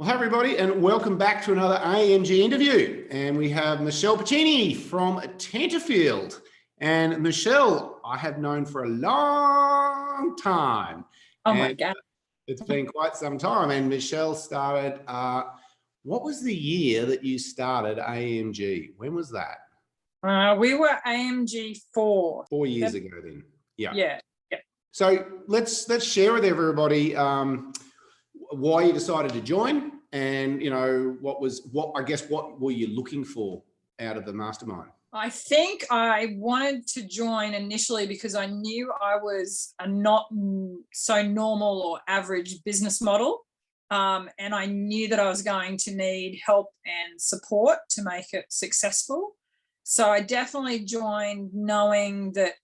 Well, hi everybody, and welcome back to another AMG interview. And we have Michelle Puccini from Tenterfield. And Michelle, I have known for a long time. Oh my God. It's been quite some time. And Michelle started, what was the year that you started AMG? When was that? We were AMG 4. 4 years ago then. Yeah. Yeah. So let's share with everybody why you decided to join, and what were you looking for out of the mastermind? I think I wanted to join initially because I knew I was a not so normal or average business model. And I knew that I was going to need help and support to make it successful. So I definitely joined knowing that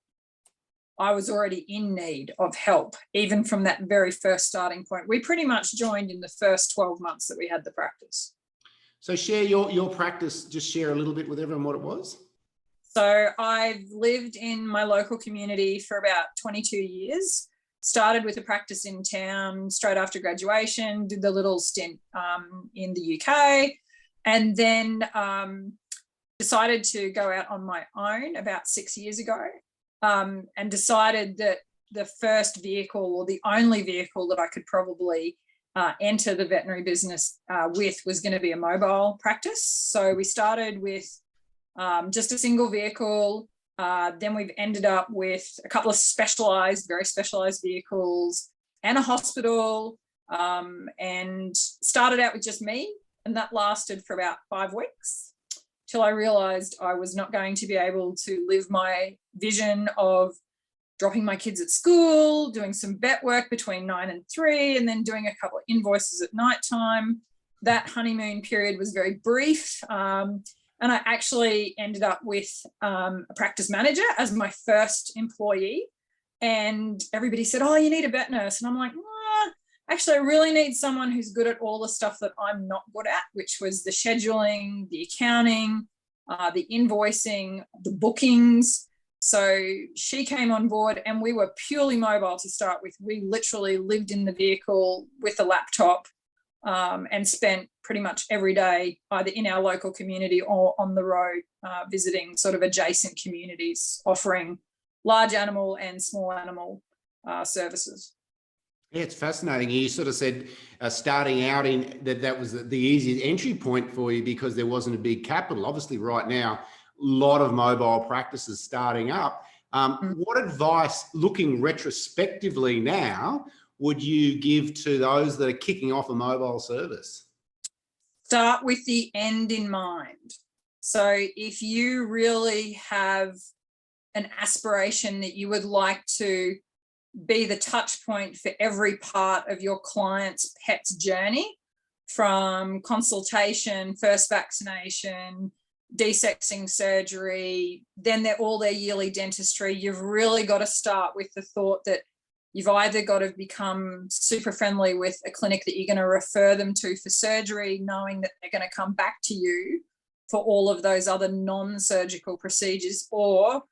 I was already in need of help, even from that very first starting point. We pretty much joined in the first 12 months that we had the practice. So share your practice, just share a little bit with everyone what it was. So I've lived in my local community for about 22 years. Started with a practice in town straight after graduation, did the little stint in the UK, and then decided to go out on my own about 6 years ago. And decided that the first vehicle, or the only vehicle that I could probably enter the veterinary business with, was going to be a mobile practice. So we started with just a single vehicle. Then we've ended up with a couple of very specialized vehicles and a hospital, and started out with just me. And that lasted for about 5 weeks. Till I realized I was not going to be able to live my vision of dropping my kids at school, doing some vet work between 9 and 3, and then doing a couple of invoices at nighttime. That honeymoon period was very brief. And I actually ended up with a practice manager as my first employee. And everybody said, "Oh, you need a vet nurse." And I'm like, actually, I really need someone who's good at all the stuff that I'm not good at, which was the scheduling, the accounting, the invoicing, the bookings. So she came on board, and we were purely mobile to start with. We literally lived in the vehicle with a laptop and spent pretty much every day either in our local community or on the road visiting sort of adjacent communities, offering large animal and small animal services. Yeah, it's fascinating. You sort of said starting out in that was the easiest entry point for you because there wasn't a big capital. Obviously, right now, a lot of mobile practices starting up. What advice, looking retrospectively now, would you give to those that are kicking off a mobile service? Start with the end in mind. So if you really have an aspiration that you would like to be the touch point for every part of your client's pet's journey, from consultation, first vaccination, desexing surgery, then all their yearly dentistry, you've really got to start with the thought that you've either got to become super friendly with a clinic that you're going to refer them to for surgery, knowing that they're going to come back to you for all of those other non-surgical procedures, or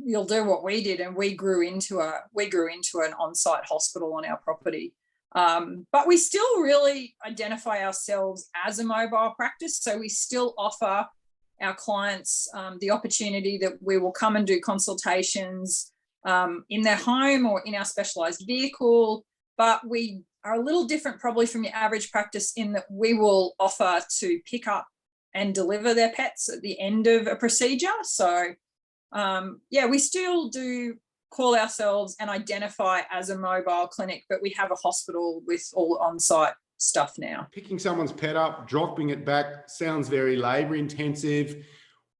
you'll do what we did, and we grew into an on-site hospital on our property. But we still really identify ourselves as a mobile practice. So we still offer our clients the opportunity that we will come and do consultations in their home or in our specialized vehicle. But we are a little different probably from your average practice in that we will offer to pick up and deliver their pets at the end of a procedure. So we still do call ourselves and identify as a mobile clinic, but we have a hospital with all on-site stuff now. Picking someone's pet up, dropping it back sounds very labor intensive.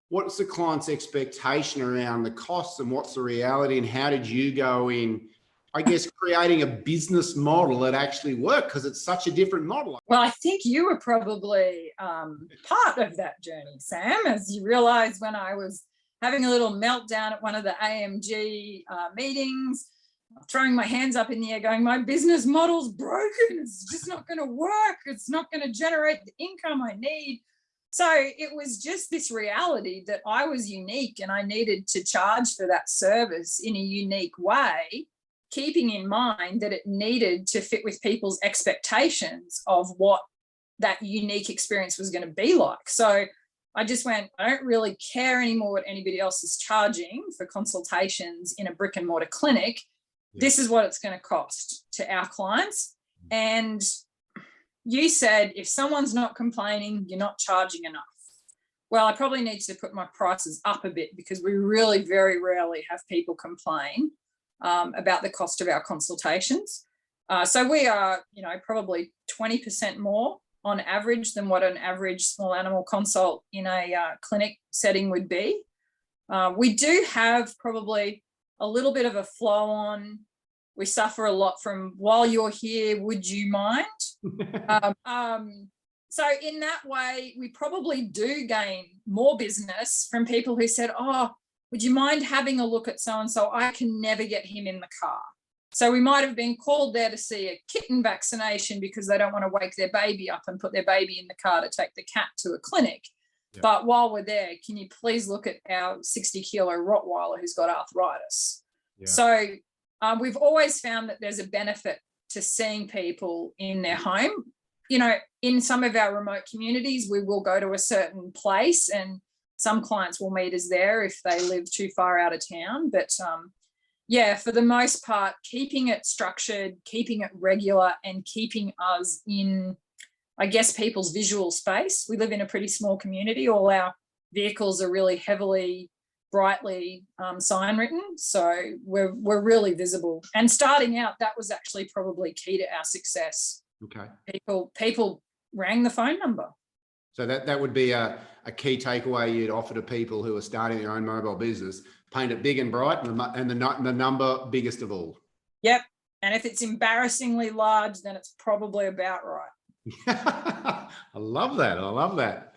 What's the client's expectation around the costs, and what's the reality, and how did you go in, I guess, creating a business model that actually worked, because it's such a different model? Well, I think you were probably part of that journey, Sam, as you realized when I was having a little meltdown at one of the AMG meetings, throwing my hands up in the air going, my business model's broken. It's just not going to work. It's not going to generate the income I need. So it was just this reality that I was unique and I needed to charge for that service in a unique way, keeping in mind that it needed to fit with people's expectations of what that unique experience was going to be like. So I just went, I don't really care anymore what anybody else is charging for consultations in a brick and mortar clinic. Yeah. This is what it's going to cost to our clients. And you said, if someone's not complaining, you're not charging enough. Well, I probably need to put my prices up a bit, because we really very rarely have people complain about the cost of our consultations. So we are, probably 20% more on average than what an average small animal consult in a clinic setting would be. We do have probably a little bit of a flow on. We suffer a lot from, while you're here, would you mind? So in that way, we probably do gain more business from people who said, oh, would you mind having a look at so-and-so? I can never get him in the car. So we might have been called there to see a kitten vaccination because they don't want to wake their baby up and put their baby in the car to take the cat to a clinic. Yep. But while we're there, can you please look at our 60-kilo Rottweiler who's got arthritis? Yeah. So we've always found that there's a benefit to seeing people in their home. In some of our remote communities, we will go to a certain place and some clients will meet us there if they live too far out of town. But for the most part, keeping it structured, keeping it regular, and keeping us in, I guess, people's visual space. We live in a pretty small community. All our vehicles are really heavily, brightly sign written. So we're really visible. And starting out, that was actually probably key to our success. Okay. People rang the phone number. So that would be a key takeaway you'd offer to people who are starting their own mobile business. Paint it big and bright, and the number biggest of all. Yep. And if it's embarrassingly large, then it's probably about right. I love that.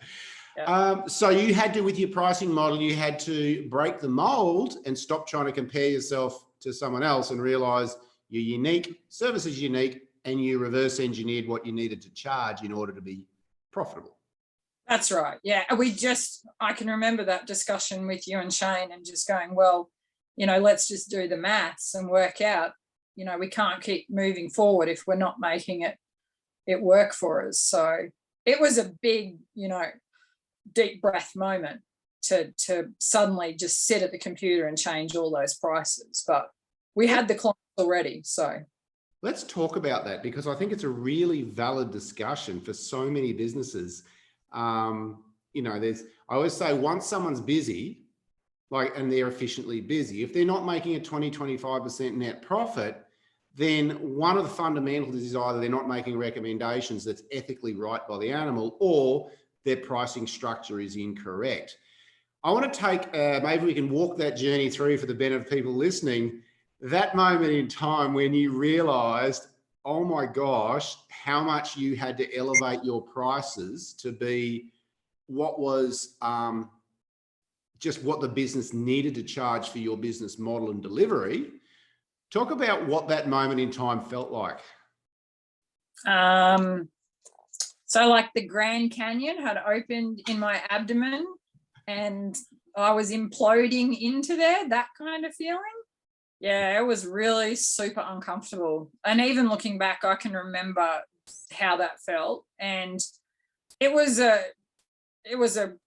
Yep. So you had to, with your pricing model, you had to break the mold and stop trying to compare yourself to someone else and realize you're unique, service is unique, and you reverse engineered what you needed to charge in order to be profitable. That's right. Yeah. I can remember that discussion with you and Shane and just going, well, let's just do the maths and work out, we can't keep moving forward if we're not making it work for us. So it was a big, deep breath moment to suddenly just sit at the computer and change all those prices. But we had the clients already. So let's talk about that, because I think it's a really valid discussion for so many businesses. I always say, once someone's busy, and they're efficiently busy, if they're not making a 20-25% net profit, then one of the fundamentals is either they're not making recommendations that's ethically right by the animal, or their pricing structure is incorrect. I want to take, maybe we can walk that journey through for the benefit of people listening, that moment in time when you realized, oh my gosh, how much you had to elevate your prices to be what was just what the business needed to charge for your business model and delivery. Talk about what that moment in time felt like. So like the Grand Canyon had opened in my abdomen and I was imploding into there, that kind of feeling. Yeah, it was really super uncomfortable. And even looking back, I can remember how that felt. And it was a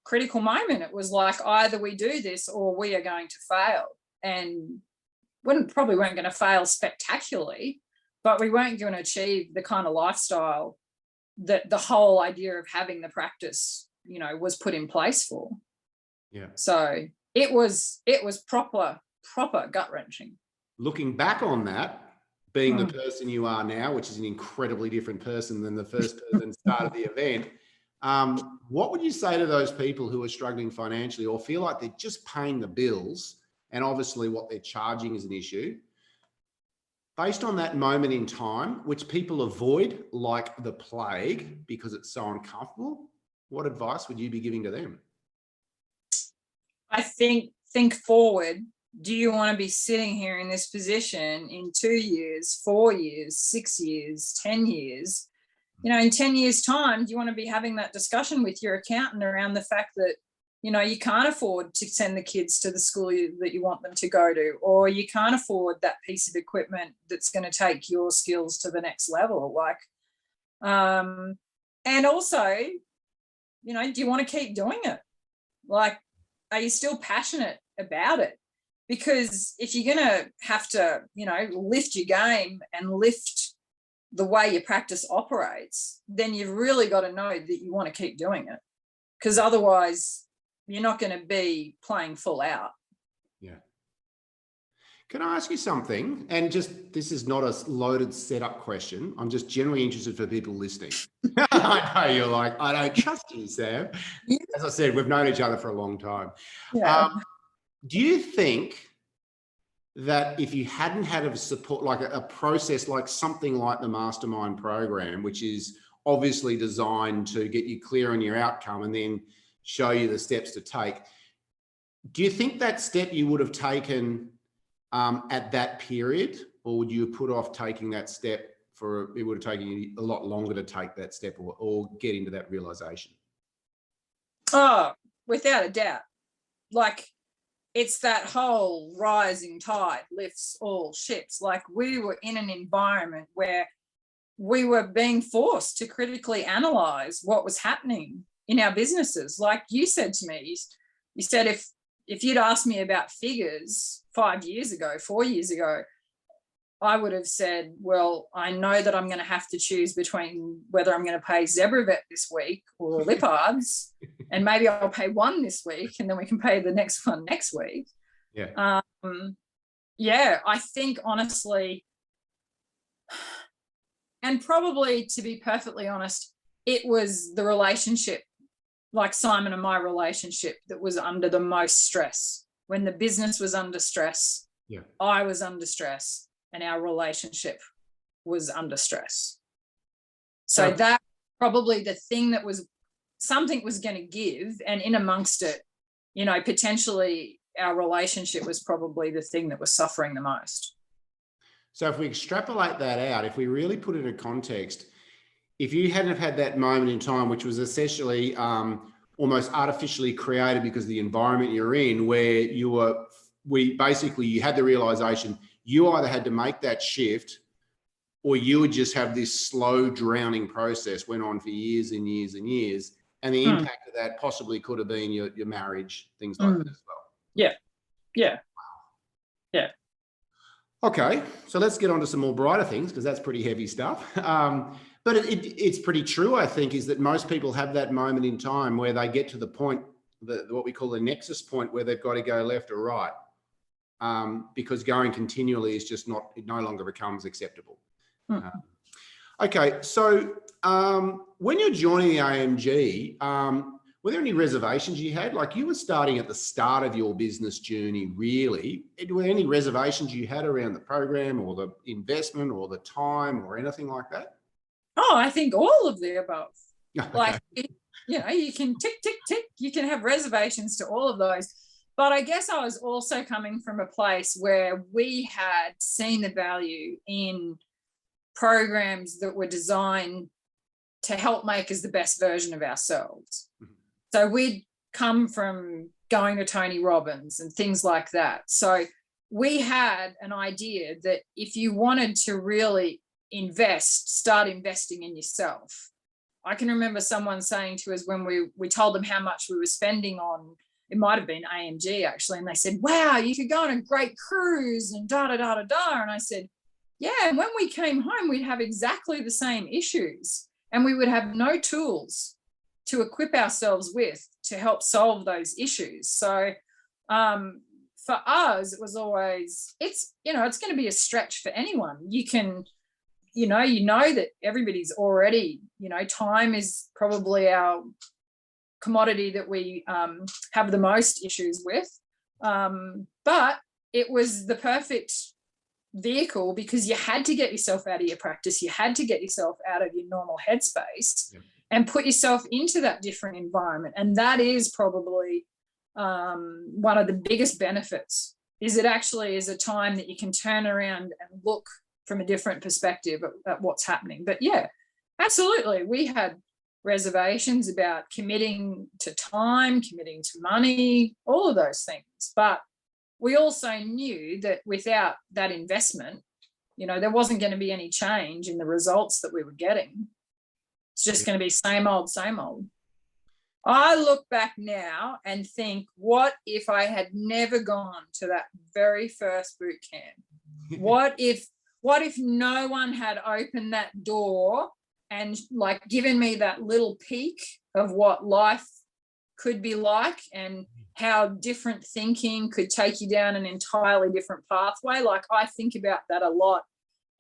critical moment. It was like, either we do this or we are going to fail. And probably weren't going to fail spectacularly, but we weren't going to achieve the kind of lifestyle that the whole idea of having the practice, was put in place for. Yeah. So it was proper gut-wrenching. Looking back on that, being the person you are now, which is an incredibly different person than the first person started the event, what would you say to those people who are struggling financially or feel like they're just paying the bills, and obviously what they're charging is an issue? Based on that moment in time, which people avoid like the plague because it's so uncomfortable, what advice would you be giving to them? I think forward. Do you want to be sitting here in this position in 2 years, 4 years, 6 years, 10 years? In 10 years' time, do you want to be having that discussion with your accountant around the fact that, you can't afford to send the kids to the school that you want them to go to, or you can't afford that piece of equipment that's going to take your skills to the next level? And And also, you know, do you want to keep doing it? Like, are you still passionate about it? Because if you're going to have to, you know, lift your game and lift the way your practice operates, then you've really got to know that you want to keep doing it, because otherwise you're not going to be playing full out. Yeah. Can I ask you something? And just, this is not a loaded setup question. I'm just generally interested for people listening. I know you're like, I don't trust you, Sam. As I said, we've known each other for a long time. Yeah. Do you think that if you hadn't had a support, like a process, like something like the Mastermind program, which is obviously designed to get you clear on your outcome and then show you the steps to take, do you think that step you would have taken at that period, or would you have put off taking that step it would have taken you a lot longer to take that step or get into that realization? Oh, without a doubt. Like, it's that whole rising tide lifts all ships. Like, we were in an environment where we were being forced to critically analyze what was happening in our businesses. Like you said to me, you said if you'd asked me about figures 5 years ago, 4 years ago, I would have said, well, I know that I'm going to have to choose between whether I'm going to pay Zebravet this week or Lipard's, and maybe I'll pay one this week and then we can pay the next one next week. Yeah. Yeah, I think honestly, and probably to be perfectly honest, it was the relationship, like Simon and my relationship, that was under the most stress. When the business was under stress, yeah, I was under stress, and our relationship was under stress. So that probably the thing that was, something was going to give, and in amongst it, you know, potentially our relationship was probably the thing that was suffering the most. So if we extrapolate that out, if we really put it in context, if you hadn't have had that moment in time, which was essentially almost artificially created because of the environment you're in, where you had the realization you either had to make that shift or you would just have this slow drowning process, went on for years and years and years. And the impact of that possibly could have been your marriage, things like that as well. Yeah. Yeah. Yeah. Okay, so let's get on to some more brighter things, because that's pretty heavy stuff. But it's pretty true, I think, is that most people have that moment in time where they get to the point, what we call the nexus point, where they've got to go left or right, because going continually is just it no longer becomes acceptable. Okay, so when you're joining the AMG, were there any reservations you had? Like, you were starting at the start of your business journey, really. Were there any reservations you had around the program or the investment or the time or anything like that? Oh, I think all of the above. Okay. Like, you know, you can tick, tick, tick. You can have reservations to all of those. But I guess I was also coming from a place where we had seen the value in programs that were designed to help make us the best version of ourselves. Mm-hmm. So we'd come from going to Tony Robbins and things like that. So we had an idea that if you wanted to really start investing in yourself. I can remember someone saying to us when we told them how much we were spending on, it might have been AMG actually, and they said, wow, you could go on a great cruise and da-da-da-da-da. And I said, yeah, and when we came home, we'd have exactly the same issues and we would have no tools to equip ourselves with to help solve those issues. So for us, it was always, it's going to be a stretch for anyone. You know that everybody's already, time is probably our commodity that we have the most issues with. But it was the perfect vehicle because you had to get yourself out of your practice. You had to get yourself out of your normal headspace and put yourself into that different environment. And that is probably one of the biggest benefits, is it actually is a time that you can turn around and look from a different perspective at what's happening. But yeah, absolutely. We had reservations about committing to time, committing to money, all of those things. But we also knew that without that investment, there wasn't going to be any change in the results that we were getting. It's just going to be same old, same old. I look back now and think, what if I had never gone to that very first boot camp? What if no one had opened that door and like given me that little peek of what life could be like and how different thinking could take you down an entirely different pathway? Like, I think about that a lot.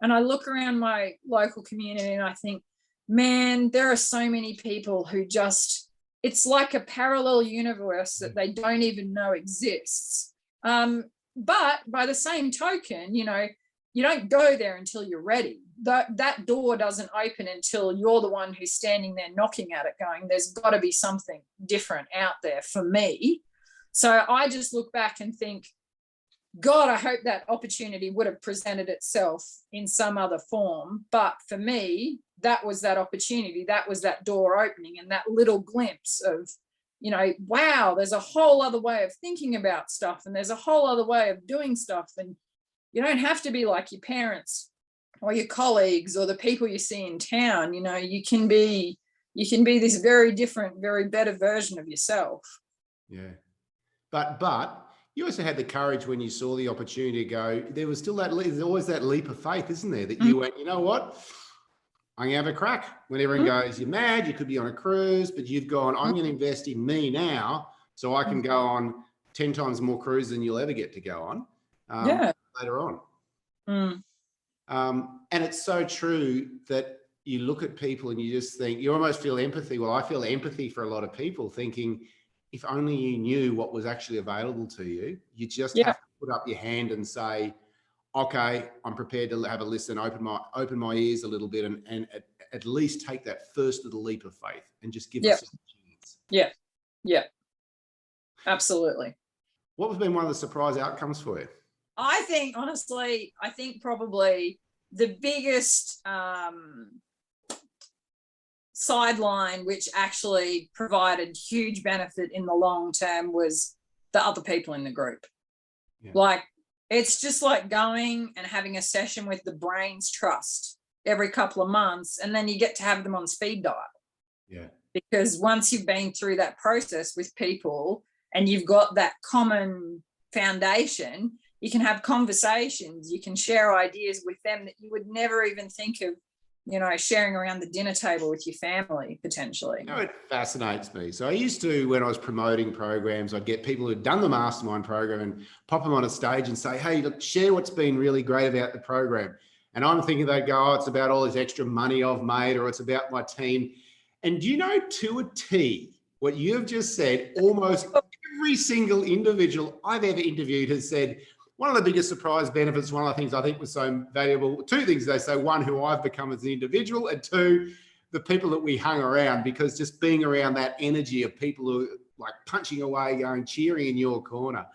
And I look around my local community and I think, man, there are so many people who just, it's like a parallel universe that they don't even know exists. But by the same token, you know, you don't go there until you're ready. That door doesn't open until you're the one who's standing there knocking at it going, there's got to be something different out there for me. So I just look back and think, God, I hope that opportunity would have presented itself in some other form. But for me, that was that opportunity. That was that door opening and that little glimpse of, you know, wow, there's a whole other way of thinking about stuff and there's a whole other way of doing stuff. And you don't have to be like your parents or your colleagues or the people you see in town. You know, you can be this very different, very better version of yourself. Yeah. But you also had the courage when you saw the opportunity to go, there was still there's always that leap of faith, isn't there? That you went, you know what? I'm going to have a crack. When everyone goes, you're mad, you could be on a cruise, but you've gone, I'm going to invest in me now so I can go on 10 times more cruises than you'll ever get to go on later on. And it's so true that you look at people and you just think, you almost feel empathy. Well, I feel empathy for a lot of people thinking, if only you knew what was actually available to you, you just have to put up your hand and say, okay, I'm prepared to have a listen, open my ears a little bit and at least take that first little leap of faith and just give us a chance. Yeah. Yeah. Absolutely. What has been one of the surprise outcomes for you? I think, honestly, probably the biggest sideline, which actually provided huge benefit in the long term, was the other people in the group. Yeah. Like, it's just like going and having a session with the brains trust every couple of months, and then you get to have them on speed dial. Yeah. Because once you've been through that process with people and you've got that common foundation, you can have conversations, you can share ideas with them that you would never even think of, you know, sharing around the dinner table with your family potentially. You know, it fascinates me. So I used to, when I was promoting programs, I'd get people who'd done the mastermind program and pop them on a stage and say, hey, look, share what's been really great about the program. And I'm thinking they'd go, oh, it's about all this extra money I've made, or it's about my team. And do you know, to a T, what you've just said, almost every single individual I've ever interviewed has said, one of the biggest surprise benefits, one of the things I think was so valuable, two things they say: one, who I've become as an individual, and two, the people that we hung around, because just being around that energy of people who are like punching away, going, cheering in your corner.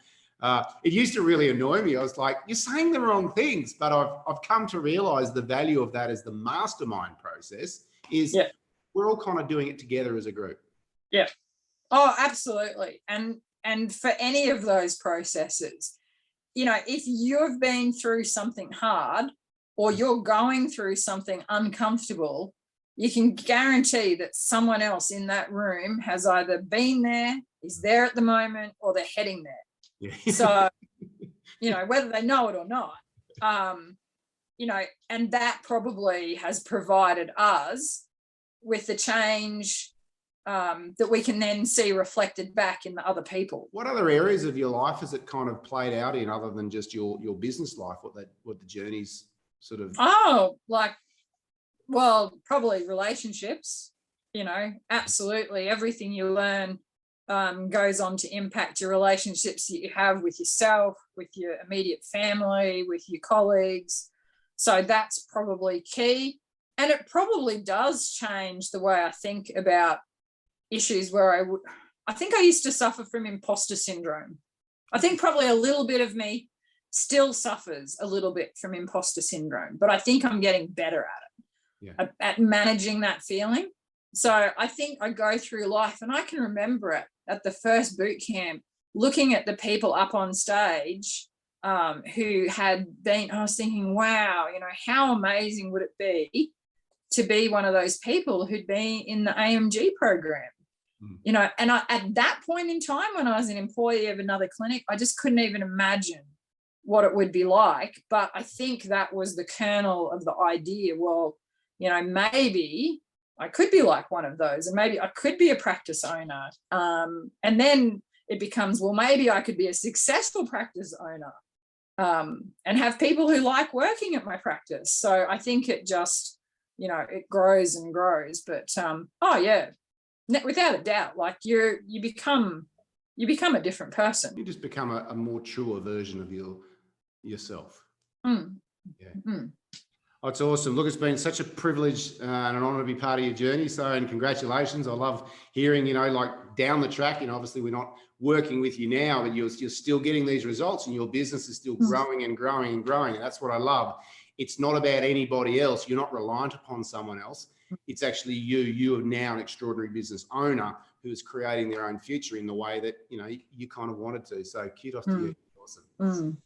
It used to really annoy me. I was like, you're saying the wrong things, but I've come to realize the value of that as the mastermind process is we're all kind of doing it together as a group. Yeah. Oh, absolutely. And for any of those processes, you know, if you've been through something hard or you're going through something uncomfortable, you can guarantee that someone else in that room has either been there, is there at the moment, or they're heading there. Yeah. So, you know, whether they know it or not, you know, and that probably has provided us with the change that we can then see reflected back in the other people. What other areas of your life has it kind of played out in, other than just your business life? What the journey's sort of? Oh, like, well, probably relationships. You know, absolutely everything you learn goes on to impact your relationships that you have with yourself, with your immediate family, with your colleagues. So that's probably key, and it probably does change the way I think about issues where I think I used to suffer from imposter syndrome. I think probably a little bit of me still suffers a little bit from imposter syndrome, but I think I'm getting better at it, at managing that feeling. So I think I go through life, and I can remember it at the first boot camp, looking at the people up on stage who had been, I was thinking, wow, you know, how amazing would it be to be one of those people who'd been in the AMG program. You know, and at that point in time, when I was an employee of another clinic, I just couldn't even imagine what it would be like. But I think that was the kernel of the idea. Well, you know, maybe I could be like one of those, and maybe I could be a practice owner. And then it becomes, well, maybe I could be a successful practice owner, and have people who like working at my practice. So I think it just, you know, it grows and grows. But oh yeah, without a doubt, like you become a different person. You just become a more mature version of yourself. Yeah. Oh, it's awesome. Look, it's been such a privilege and an honor to be part of your journey. So, and congratulations. I love hearing, you know, like down the track, you know, obviously we're not working with you now, but you're still getting these results, and your business is still growing and growing and growing. And that's what I love. It's not about anybody else. You're not reliant upon someone else. It's actually you. You are now an extraordinary business owner who is creating their own future in the way that, you know, you kind of wanted to. So kudos to you. Awesome.